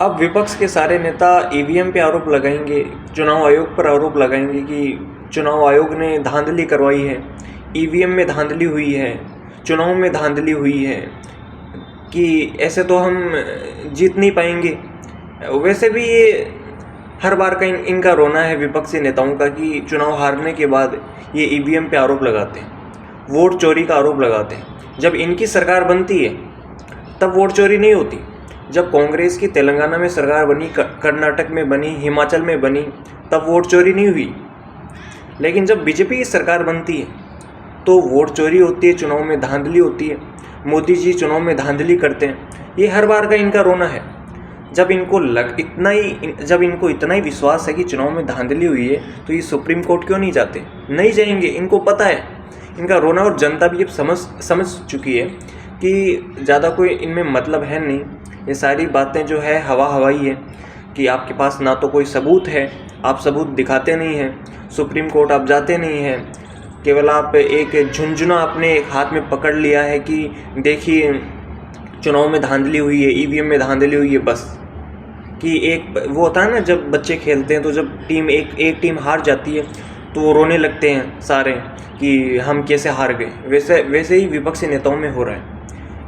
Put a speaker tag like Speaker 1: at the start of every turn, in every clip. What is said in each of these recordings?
Speaker 1: अब विपक्ष के सारे नेता ईवीएम पे आरोप लगाएंगे, चुनाव आयोग पर आरोप लगाएंगे कि चुनाव आयोग ने धांधली करवाई है, ईवीएम में धांधली हुई है, चुनाव में धांधली हुई है, कि ऐसे तो हम जीत नहीं पाएंगे। वैसे भी ये हर बार का इनका रोना है विपक्षी नेताओं का कि चुनाव हारने के बाद ये ईवीएम पे आरोप लगाते हैं, वोट चोरी का आरोप लगाते हैं। जब इनकी सरकार बनती है तब वोट चोरी नहीं होती। जब कांग्रेस की तेलंगाना में सरकार बनी, कर्नाटक में बनी, हिमाचल में बनी, तब वोट चोरी नहीं हुई। लेकिन जब बीजेपी की सरकार बनती है तो वोट चोरी होती है, चुनाव में धांधली होती है, मोदी जी चुनाव में धांधली करते हैं। ये हर बार का इनका रोना है। जब इनको इतना ही विश्वास है कि चुनाव में धांधली हुई है तो ये सुप्रीम कोर्ट क्यों नहीं जाते? नहीं जाएंगे, इनको पता है इनका रोना, और जनता भी अब समझ चुकी है कि ज़्यादा कोई इनमें मतलब है नहीं। ये सारी बातें जो है हवाई है कि आपके पास ना तो कोई सबूत है, आप सबूत दिखाते नहीं हैं, सुप्रीम कोर्ट आप जाते नहीं हैं, केवल आप एक झुंझुना अपने हाथ में पकड़ लिया है कि देखिए चुनाव में धांधली हुई है, ईवीएम में धांधली हुई है। बस कि एक वो होता है ना, जब बच्चे खेलते हैं तो जब एक टीम हार जाती है तो वो रोने लगते हैं सारे कि हम कैसे हार गए। वैसे ही विपक्षी नेताओं में हो रहा है,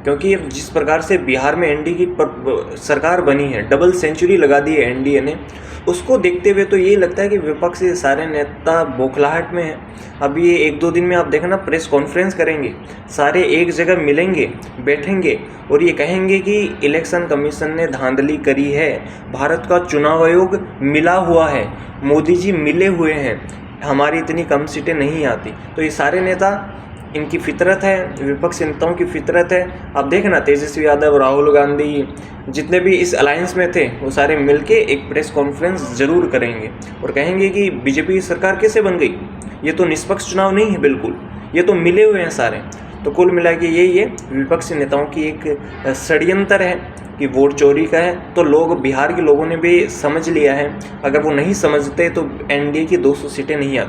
Speaker 1: क्योंकि अब जिस प्रकार से बिहार में एनडीए की सरकार बनी है, डबल सेंचुरी लगा दी है एनडीए ने, उसको देखते हुए तो ये लगता है कि विपक्ष के सारे नेता बौखलाहट में हैं। अब ये 1-2 दिन में आप देखना प्रेस कॉन्फ्रेंस करेंगे, सारे एक जगह मिलेंगे, बैठेंगे और ये कहेंगे कि इलेक्शन कमीशन ने धांधली करी है, भारत का चुनाव आयोग मिला हुआ है, मोदी जी मिले हुए हैं, हमारी इतनी कम सीटें नहीं आती। तो ये सारे नेता, इनकी फितरत है, विपक्षी नेताओं की फितरत है। अब देखना तेजस्वी यादव, राहुल गांधी, जितने भी इस अलायंस में थे वो सारे मिलके एक प्रेस कॉन्फ्रेंस ज़रूर करेंगे और कहेंगे कि बीजेपी की सरकार कैसे बन गई, ये तो निष्पक्ष चुनाव नहीं है बिल्कुल, ये तो मिले हुए हैं सारे। तो कुल मिला के यही है, विपक्षी नेताओं की एक षड्यंत्र है कि वोट चोरी का है। तो लोग, बिहार के लोगों ने भी समझ लिया है, अगर वो नहीं समझते तो एनडीए की 200 सीटें नहीं आती।